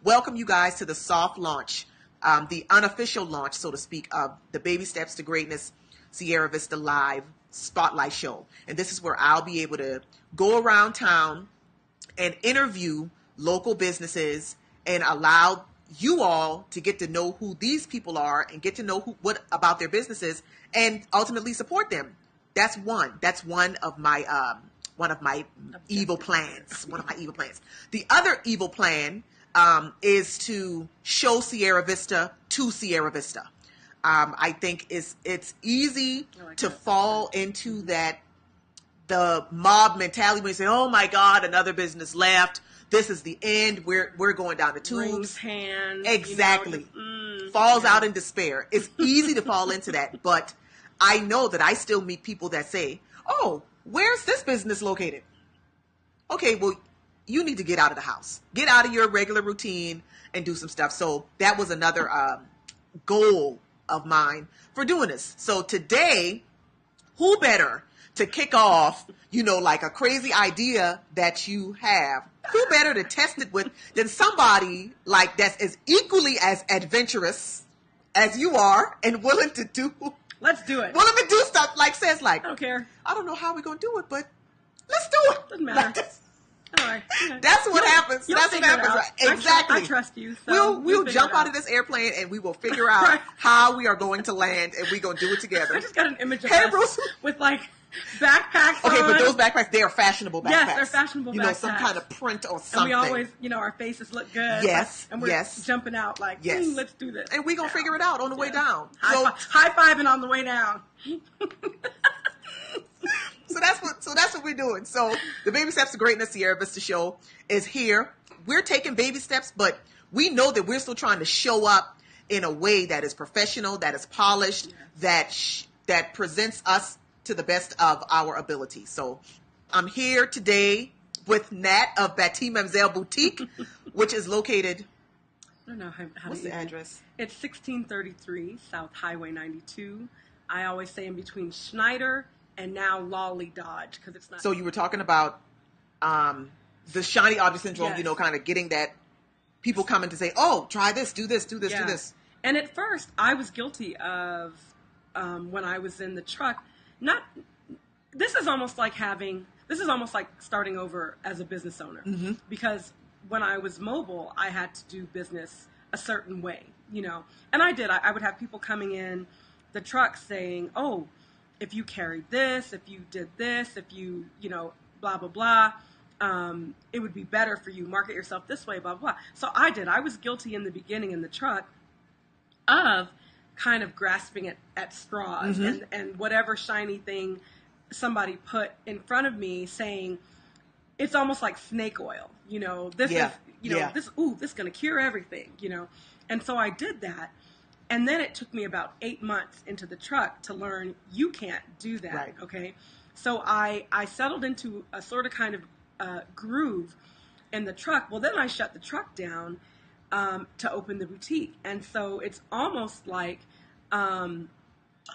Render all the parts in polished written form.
welcome you guys to the soft launch, the unofficial launch, so to speak, of the Baby Steps to Greatness Sierra Vista Live Spotlight Show. And this is where I'll be able to go around town and interview local businesses and allow you all to get to know who these people are and get to know what about their businesses and ultimately support them. That's one of my evil plans. One of my evil plans. The other evil plan is to show Sierra Vista to Sierra Vista. I think it's easy to fall into the mob mentality when you say, "Oh my God, another business left. This is the end. We're going down the tubes." Hands, exactly. Falls out in despair. It's easy to fall into that, but I know that I still meet people that say, "Oh, where's this business located?" Okay, well, you need to get out of the house. Get out of your regular routine and do some stuff. So that was another goal of mine for doing this. So today, who better to kick off, like a crazy idea that you have? Who better to test it with than somebody like that's as equally as adventurous as you are and willing to do. Let's do it. Willing to do stuff says I don't care. I don't know how we're going to do it, but let's do it. Doesn't matter. All right. Yeah. That's what happens. That's what happens. Right? Exactly. I trust you. So we'll jump out of this airplane and we will figure out how we are going to land and we're going to do it together. I just got an image of us with backpacks Okay, on. But those backpacks, they are fashionable backpacks. Yes, they're fashionable backpacks. Some kind of print or something. And we always, our faces look good. Yes, and we're jumping out let's do this. And we're going to figure it out on the way down. High-fiving on the way down. So that's what we're doing. So the Baby Steps to Greatness Sierra Vista Show is here. We're taking baby steps, but we know that we're still trying to show up in a way that is professional, that is polished, that presents us to the best of our ability. So I'm here today with Nat of BatiMamselle Boutique, which is located. I don't know how what's the address? It's 1633 South Highway 92. I always say in between Schneider and now Lawley Dodge because it's not. So you were talking about the shiny object syndrome, yes. Kind of getting that people coming to say, "Oh, try this, do this, do this, do this." And at first, I was guilty of when I was in the truck. This is almost like starting over as a business owner because when I was mobile, I had to do business a certain way, and I did. I would have people coming in the truck saying, "Oh, if you carried this, if you did this, if you, blah, blah, blah, it would be better for you. Market yourself this way, blah, blah, blah." So I did. I was guilty in the beginning in the truck of kind of grasping at straws and whatever shiny thing somebody put in front of me saying, it's almost like snake oil. This is, this is going to cure everything, And so I did that. And then it took me about 8 months into the truck to learn you can't do that, right. Okay? So I settled into a sort of kind of groove in the truck. Well, then I shut the truck down to open the boutique. And so it's almost like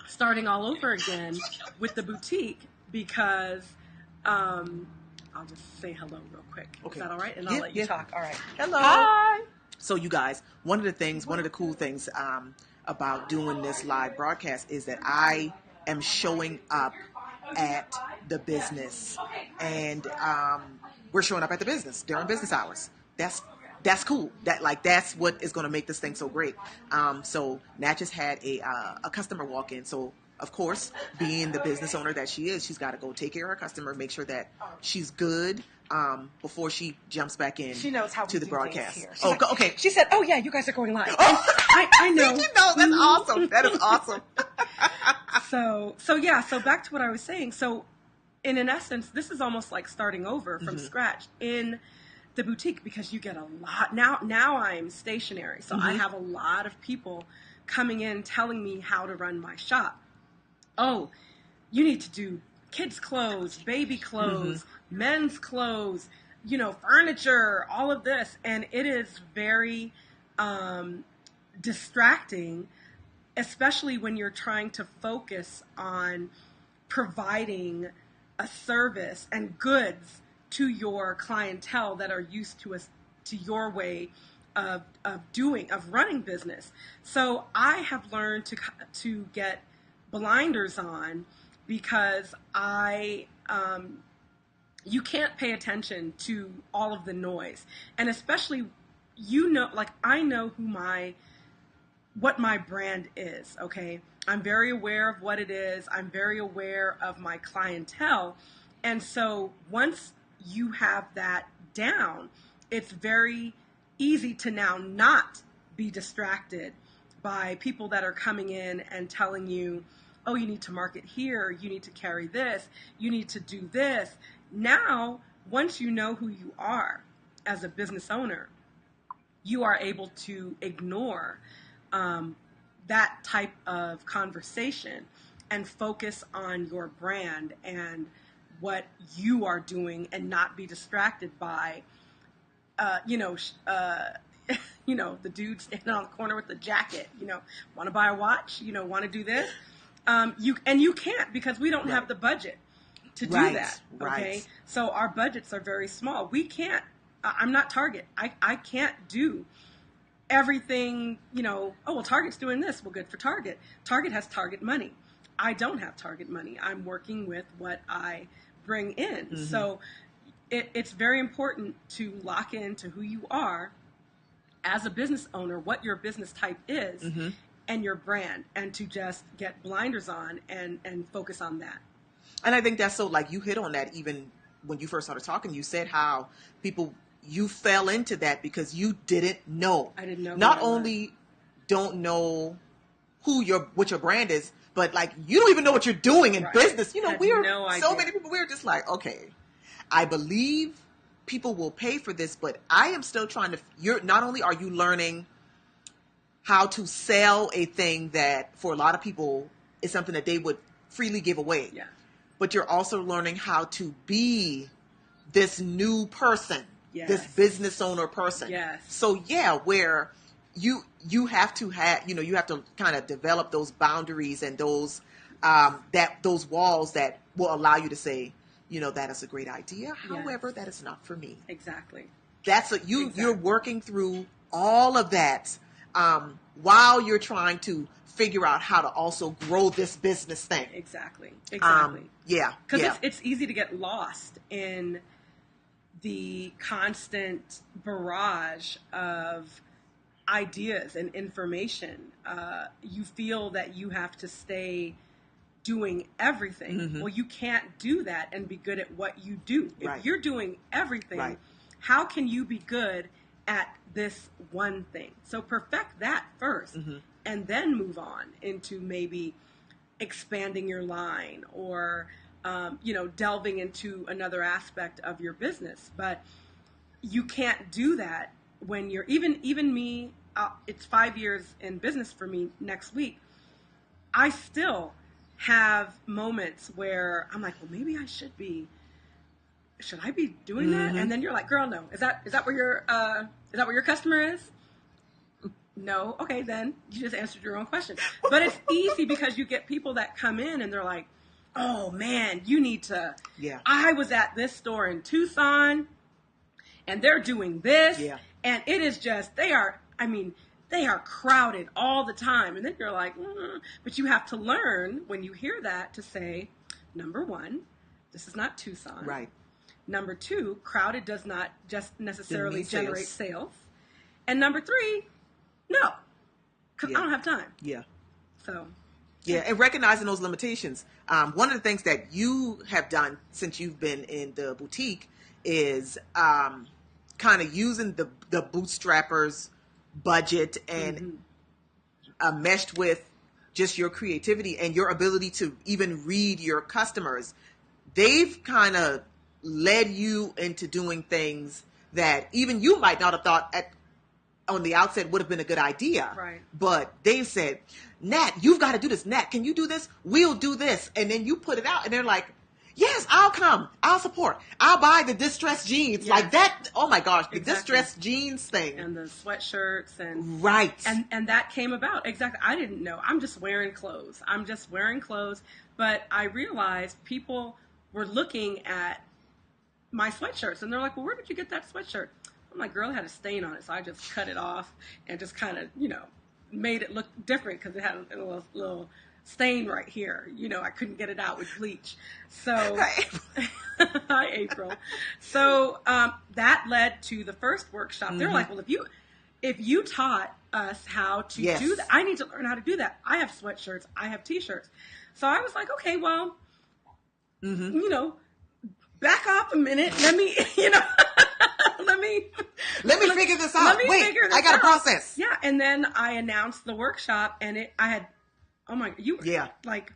starting all over again with the boutique because I'll just say hello real quick. Okay. Is that all right? And I'll let you talk. All right. Hello. Hi. So you guys, one of the cool things about doing this live broadcast is that I am showing up at the business, and we're showing up at the business during business hours. That's cool. That's what is going to make this thing so great. So Nat just had a customer walk in. So of course, being the business owner that she is, she's got to go take care of her customer, make sure that she's good before she jumps back in. She knows how to the broadcast. Here. Okay. She said, "Oh yeah, you guys are going live." Oh, I know. Did you know? That's awesome. That is awesome. So back to what I was saying. So in essence, this is almost like starting over from scratch in the boutique because you get a lot. Now I'm stationary. So I have a lot of people coming in telling me how to run my shop. Oh, you need to do kids' clothes, baby clothes, men's clothes, furniture, all of this. And it is very distracting, especially when you're trying to focus on providing a service and goods to your clientele that are used to your way of running business. So I have learned to get blinders on, because you can't pay attention to all of the noise. And especially, like, I know what my brand is, okay? I'm very aware of what it is. I'm very aware of my clientele. And so once you have that down, it's very easy to now not be distracted by people that are coming in and telling you, oh, you need to market here, you need to carry this, you need to do this. Now, once you know who you are as a business owner, you are able to ignore that type of conversation and focus on your brand and what you are doing, and not be distracted by, the dude standing on the corner with the jacket, want to buy a watch, want to do this. You can't, because we don't have the budget to do that. Okay. Right. So our budgets are very small. We can't, I'm not Target. I can't do everything, oh, well, Target's doing this. Well, good for Target. Target has Target money. I don't have Target money. I'm working with what I bring in. Mm-hmm. So it's very important to lock into who you are as a business owner, what your business type is, mm-hmm. and your brand, and to just get blinders on and focus on that. And I think that's so, like, you hit on that even when you first started talking. You said how you fell into that because you didn't know. I didn't know. Not only don't know what your brand is, but, like, you don't even know what you're doing in business. So many people, we're just like, okay, I believe people will pay for this, but I am still trying to, not only are you learning how to sell a thing that for a lot of people is something that they would freely give away. Yeah. But you're also learning how to be this new person, yes. this business owner person. Yes. So where you have to you have to kind of develop those boundaries and those walls that will allow you to say, that is a great idea. Yes. However, that is not for me. Exactly. You're working through all of that while you're trying to figure out how to also grow this business thing. Exactly. Yeah. Because it's easy to get lost in the constant barrage of ideas and information. You feel that you have to stay doing everything. Mm-hmm. Well, you can't do that and be good at what you do. If you're doing everything, how can you be good at this one thing? So perfect that first, mm-hmm. and then move on into maybe expanding your line or, delving into another aspect of your business. But you can't do that when you're, even me, it's 5 years in business for me next week. I still have moments where I'm like, well, maybe should I be doing that? Mm-hmm. And then you're like, girl, no. Is that where your customer is? No. Okay, then you just answered your own question. But it's easy because you get people that come in and they're like, oh man, you need to. Yeah. I was at this store in Tucson and they're doing this. Yeah. And it is just, they are crowded all the time. And then you're like, but you have to learn when you hear that to say, number one, this is not Tucson. Right. Number two, crowded does not just necessarily generate sales. And number three, no, because I don't have time. Yeah. So. Yeah, and recognizing those limitations. One of the things that you have done since you've been in the boutique is kind of using the bootstrappers budget and mm-hmm. Meshed with just your creativity and your ability to even read your customers. They've kind of led you into doing things that even you might not have thought on the outset would have been a good idea. Right. But they said, Nat, you've got to do this. Nat, can you do this? We'll do this. And then you put it out and they're like, yes, I'll come. I'll support. I'll buy the distressed jeans. Yes. Like that. Oh my gosh. The distressed jeans thing. And the sweatshirts and. Right. And that came about. Exactly. I didn't know. I'm just wearing clothes. But I realized people were looking at my sweatshirts and they're like, well, where did you get that sweatshirt? I'm like, girl, it had a stain on it. So I just cut it off and just kind of, you know, made it look different because it had a little stain right here. You know, I couldn't get it out with bleach. So, hi, April. So that led to the first workshop. They're like, well, if you taught us how to do that, I need to learn how to do that. I have sweatshirts. I have T-shirts. So I was like, okay, well, you know, back off a minute. Let me, you know, let me figure this out. Wait, I got a process. Yeah. And then I announced the workshop and I had, like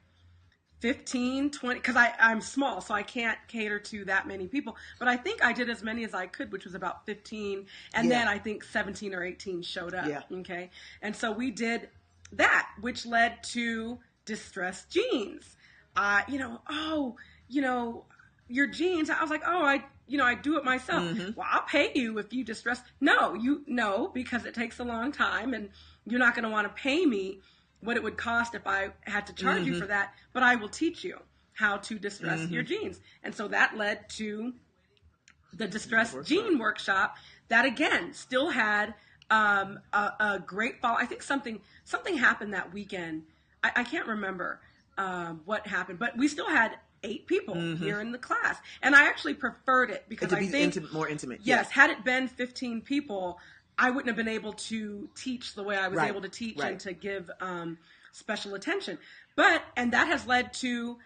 15, 20, because I'm small, so I can't cater to that many people. But I think I did as many as I could, which was about 15. And then I think 17 or 18 showed up. Yeah. Okay. And so we did that, which led to distressed jeans. Your jeans. I was like, I do it myself. Well, I'll pay you if you distress. No, because it takes a long time and you're not going to want to pay me what it would cost if I had to charge you for that, but I will teach you how to distress your jeans. And so that led to the distressed jean workshop that, again, still had a great fall. I think something happened that weekend. I can't remember what happened, but we still had 8 people here in the class. And I actually preferred it because I think more intimate. Yes, had it been 15 people, I wouldn't have been able to teach the way I was able to teach and to give special attention. And that has led to,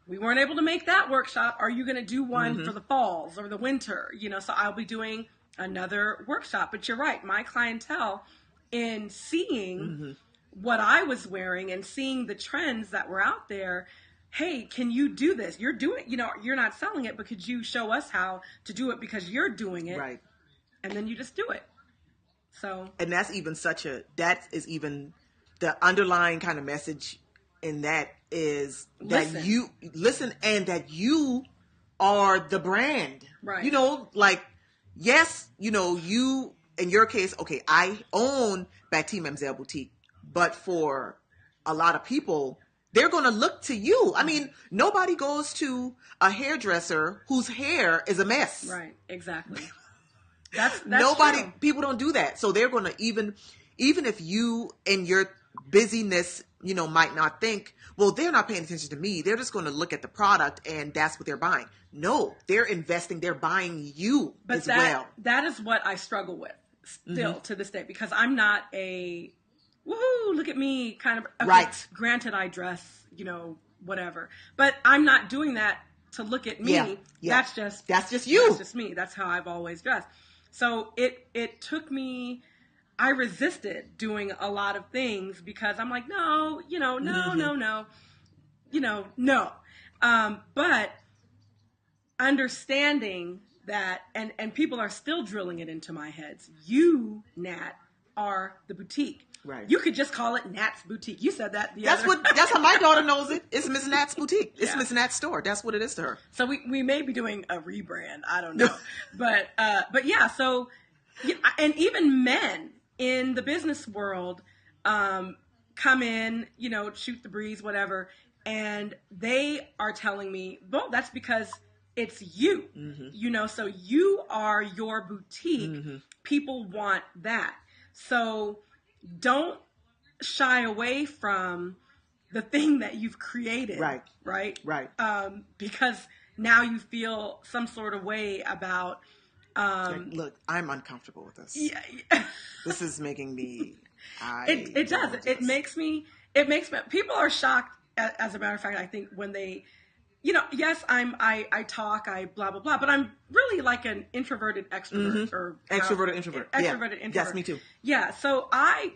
we weren't able to make that workshop. Are you going to do one for the falls or the winter? You know, so I'll be doing another workshop. But you're right, my clientele, in seeing what I was wearing and seeing the trends that were out there, hey, can you do this? You're doing, you're not selling it, but could you show us how to do it because you're doing it? Right. And then you just do it. So, and that is even the underlying kind of message in that is that you listen and that you are the brand. Right. Yes, you, in your case, okay, I own Bati'Mamselle Boutique, but for a lot of people, they're going to look to you. I mean, nobody goes to a hairdresser whose hair is a mess. Right, exactly. That's nobody. True. People don't do that, so they're going to even if you in your busyness, might not think, well, they're not paying attention to me. They're just going to look at the product and that's what they're buying. No, they're investing. They're buying you as well. That is what I struggle with still to this day because I'm not a woohoo, look at me kind of. Okay, right. Granted, I dress, whatever, but I'm not doing that to look at me. Yeah. That's just you. That's just me. That's how I've always dressed. So it took me, I resisted doing a lot of things because I'm like, no. But understanding that, and people are still drilling it into my heads. You, Nat, are the boutique. Right. You could just call it Nat's Boutique. You said that. That's how my daughter knows it. It's Miss Nat's Boutique. It's Miss Nat's store. That's what it is to her. So we may be doing a rebrand. I don't know. but yeah. So, and even men in the business world come in, shoot the breeze, whatever, and they are telling me, well, that's because it's you. So you are your boutique. People want that. So don't shy away from the thing that you've created. Right. Because now you feel some sort of way about. Look, I'm uncomfortable with this. Yeah. This is making me. It does. It makes me. People are shocked. As a matter of fact, I think when they. Yes, I talk, I blah, blah, blah, but I'm really like an introverted extrovert or extroverted introvert. Extroverted introvert. Yes, me too. Yeah. So I'm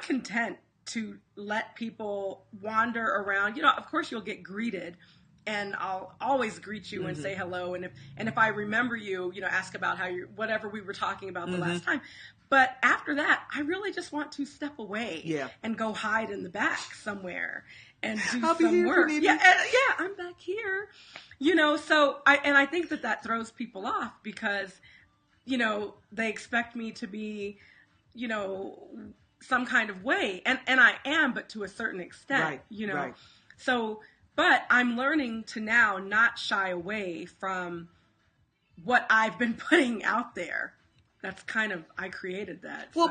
content to let people wander around. Of course you'll get greeted and I'll always greet you and say hello. And if I remember you, ask about how whatever we were talking about the last time. But after that, I really just want to step away and go hide in the back somewhere and do some work. Yeah, I'm back here. So I think that throws people off because, they expect me to be, some kind of way. And I am, but to a certain extent, Right. So, but I'm learning to now not shy away from what I've been putting out there. That's kind of, I created that. Well,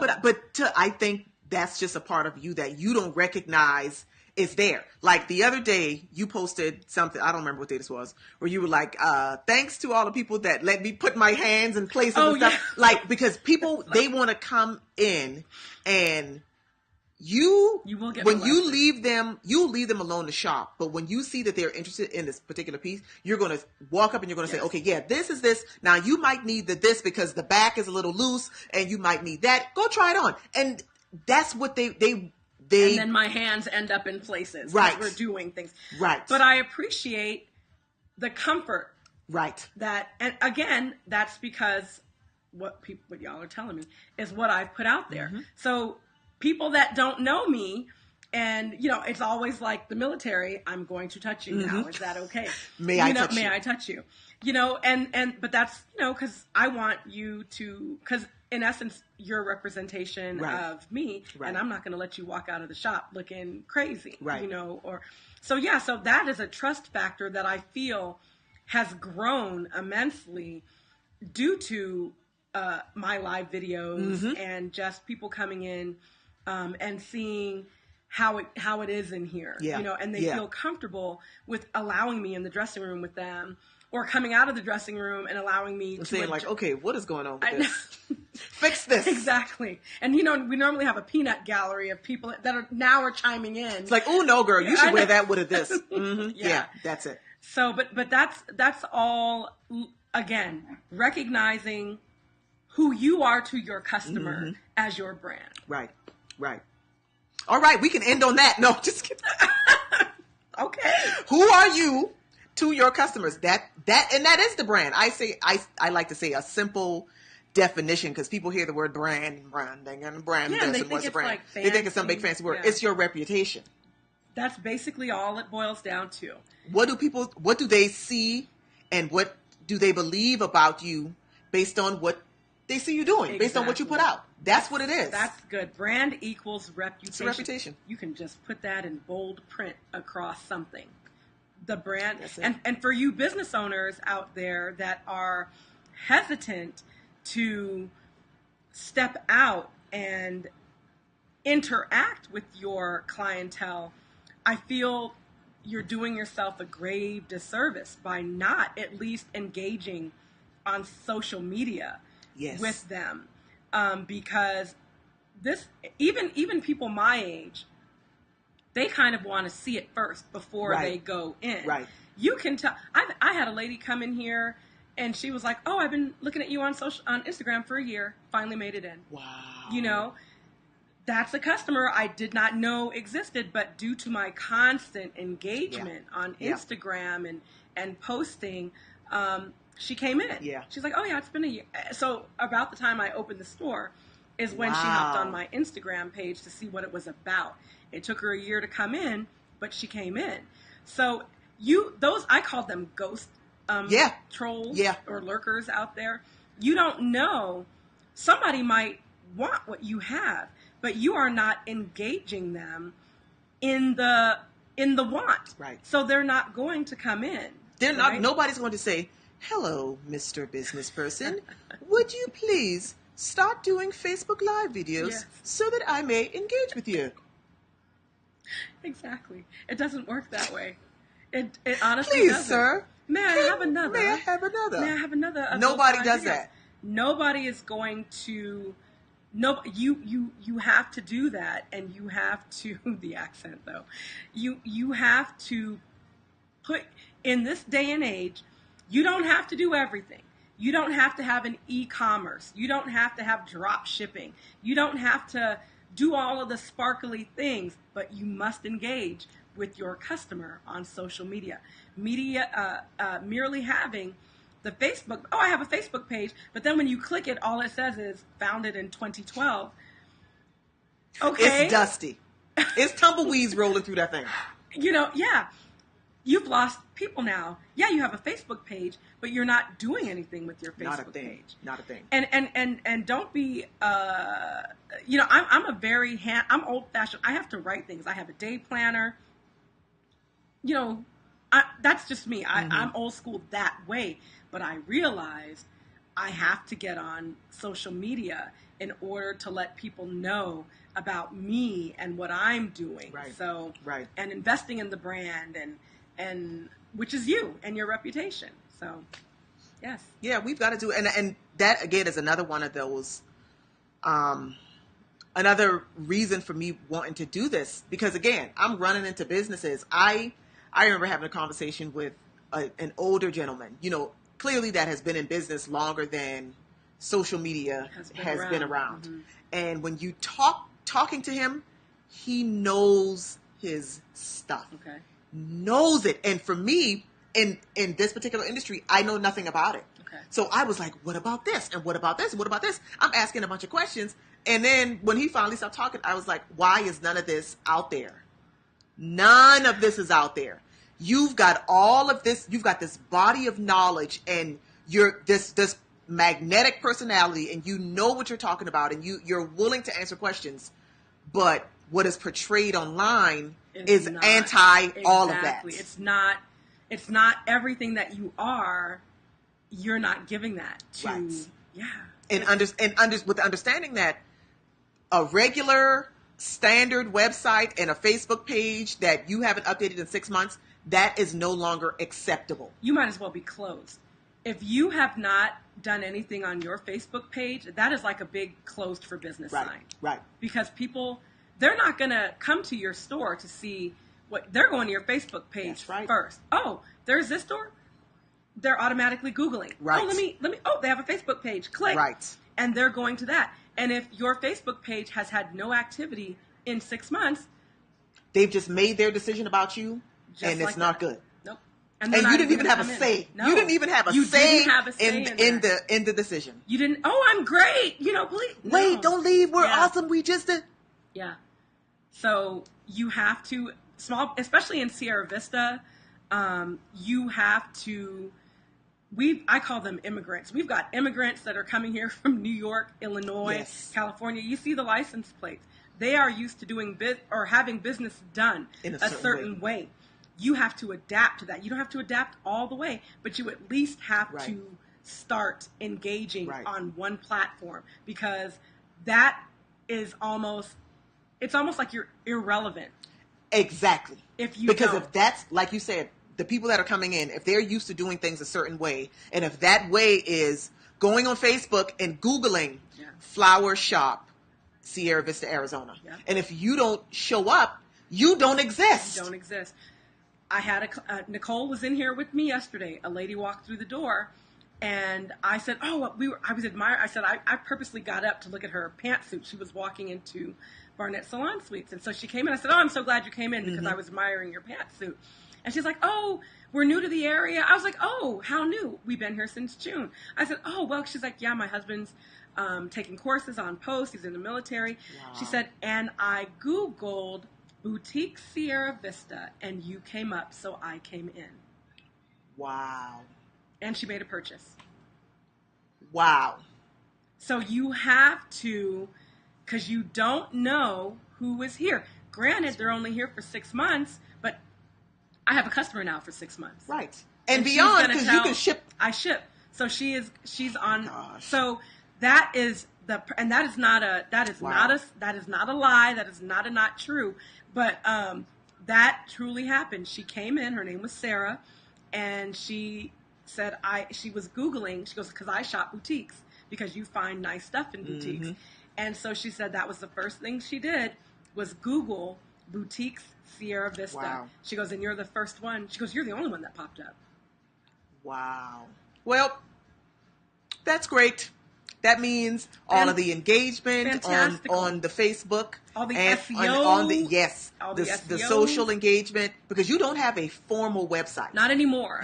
so. I think that's just a part of you that you don't recognize is there. Like the other day, you posted something, I don't remember what day this was, where you were like, thanks to all the people that let me put my hands in places and stuff. Yeah. Like, because people, they want to come in and you will get when you leave them alone to shop. But when you see that they're interested in this particular piece, you're going to walk up and you're going to say, okay, yeah, this is this. Now you might need this because the back is a little loose and you might need that. Go try it on. And that's what they and then my hands end up in places. Right. We're doing things. Right. But I appreciate the comfort. Right. And again, that's because what y'all are telling me is what I've put out there. Mm-hmm. So people that don't know me, and it's always like the military, I'm going to touch you now. Is that okay? May I touch you? But that's, because I want you to, because in essence, you're a representation of me, and I'm not going to let you walk out of the shop looking crazy, so that is a trust factor that I feel has grown immensely due to my live videos and just people coming in and seeing how it is in here, and they feel comfortable with allowing me in the dressing room with them, or coming out of the dressing room and allowing me to saying like, okay, what is going on with this? Fix this. Exactly. And we normally have a peanut gallery of people that are chiming in. It's like, oh no, girl, you should wear that with this. Yeah, that's it. So, but that's all, again, recognizing who you are to your customer as your brand. Right. All right, we can end on that. No, just kidding. Okay. Who are you to your customers? That is the brand. I like to say a simple definition, because people hear the word brand and branding and brand this and what's the brand. Like they think it's some big fancy word. Yeah. It's your reputation. That's basically all it boils down to. What do they see and what do they believe about you based on what they see you doing, based on what you put out? That's what it is. That's good. Brand equals reputation. It's a reputation. You can just put that in bold print across something. The brand. And for you business owners out there that are hesitant to step out and interact with your clientele, I feel you're doing yourself a grave disservice by not at least engaging on social media with them. Because this, even people my age, they kind of want to see it first before they go in. Right. You can tell. I had a lady come in here and she was like, "Oh, I've been looking at you on Instagram for a year. Finally made it in." Wow. That's a customer I did not know existed, but due to my constant engagement on Instagram and posting, she came in. Yeah. She's like, "Oh yeah, it's been a year." So about the time I opened the store is when she hopped on my Instagram page to see what it was about. It took her a year to come in, but she came in. So I called them ghost trolls or lurkers out there. You don't know. Somebody might want what you have, but you are not engaging them in the want. Right. So they're not going to come in. They're not. Nobody's going to say, "Hello, Mr. Business Person. Would you please start doing Facebook Live videos so that I may engage with you?" Exactly. It doesn't work that way. It honestly doesn't. Please, sir. May I have another? May I have another? May I have another? Nobody does that. Nobody is going to. No, you have to do that, and you have to the accent though. You have to put in this day and age. You don't have to do everything. You don't have to have an e-commerce. You don't have to have drop shipping. You don't have to do all of the sparkly things, but you must engage with your customer on social media. Merely having the Facebook, I have a Facebook page, but then when you click it, all it says is founded in 2012. Okay. It's dusty. It's tumbleweeds rolling through that thing. You've lost people now. Yeah, you have a Facebook page, but you're not doing anything with your Facebook page. Not a thing. And don't be, I'm old fashioned. I have to write things. I have a day planner. that's just me. I'm old school that way. But I realized I have to get on social media in order to let people know about me and what I'm doing. Right. So, right. And investing in the brand and which is you and your reputation. So, yes. Yeah, we've got to do it. And that, again, is another one of those, another reason for me wanting to do this. Because, again, I'm running into businesses. I remember having a conversation with an older gentleman, clearly that has been in business longer than social media has been around. Mm-hmm. And when you talking to him, he knows his stuff. Okay. Knows it. And for me, in this particular industry, I know nothing about it. Okay. So I was like, what about this? And what about this? And what about this? I'm asking a bunch of questions. And then when he finally stopped talking, I was like, why is none of this out there? None of this is out there. You've got all of this. You've got this body of knowledge, and you're this magnetic personality, and you know what you're talking about, and you're willing to answer questions. But what is portrayed online is anti all of that. It's not everything that you are. You're not giving that to. Right. Yeah. And with the understanding that a regular standard website and a Facebook page that you haven't updated in 6 months, that is no longer acceptable. You might as well be closed. If you have not done anything on your Facebook page, that is like a big closed for business sign. Right. Because people, they're not going to come to your store to see what they're going to your Facebook page first. Oh, there's this store? They're automatically Googling. Right. Oh, let me, they have a Facebook page. Click. Right. And they're going to that. And if your Facebook page has had no activity in 6 months, they've just made their decision about you, and it's not good. Nope. And you didn't even have a say. No. You didn't even have a say in the decision. You didn't. Oh, I'm great. Please. No. Wait, don't leave. We're awesome. We just did. Yeah. So you have to especially in Sierra Vista. You have to. I call them immigrants. We've got immigrants that are coming here from New York, Illinois, California. You see the license plates. They are used to doing having business done in a certain way. You have to adapt to that. You don't have to adapt all the way, but you at least have to start engaging on one platform, because that is it's almost like you're irrelevant. Exactly. If that's, like you said, the people that are coming in, if they're used to doing things a certain way, and if that way is going on Facebook and Googling flower shop Sierra Vista, Arizona, and if you don't show up, you don't exist. You don't exist. I had Nicole was in here with me yesterday. A lady walked through the door, and I said, I was admiring. I said, I purposely got up to look at her pantsuit. She was walking into Barnett Salon Suites, and so she came in. I said, I'm so glad you came in, because I was admiring your pantsuit. And she's like, oh, we're new to the area. I was like, oh, how new? We've been here since June. I said, oh, well, she's like, yeah, my husband's taking courses on post. He's in the military. Wow. She said, and I Googled Boutique Sierra Vista, and you came up, so I came in. Wow. And she made a purchase. Wow. So you have to, because you don't know who is here. Granted, they're only here for 6 months, but I have a customer now for 6 months. Right. And beyond, because you can ship. I ship. So she's on. Gosh. So that is that is not a lie. That is not true. But that truly happened. She came in. Her name was Sarah, and she said she was Googling. She goes, because I shop boutiques, because you find nice stuff in boutiques. Mm-hmm. And so she said that was the first thing she did, was Google boutiques Sierra Vista. Wow. She goes, and you're the first one. She goes, you're the only one that popped up. Wow. Well, that's great. That means all of the engagement on the Facebook, all the and SEO, the social engagement, because you don't have a formal website. Not anymore.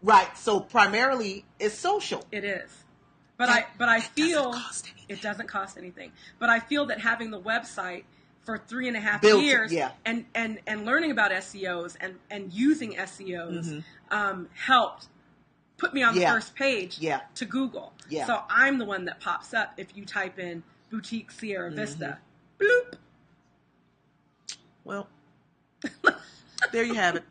Right. So primarily it's social. It is. But I feel it doesn't cost anything. But I feel that having the website for 3.5 years and learning about SEOs and using SEOs helped put me on the first page to Google. Yeah. So I'm the one that pops up if you type in Boutique Sierra Vista. Bloop. Well, there you have it.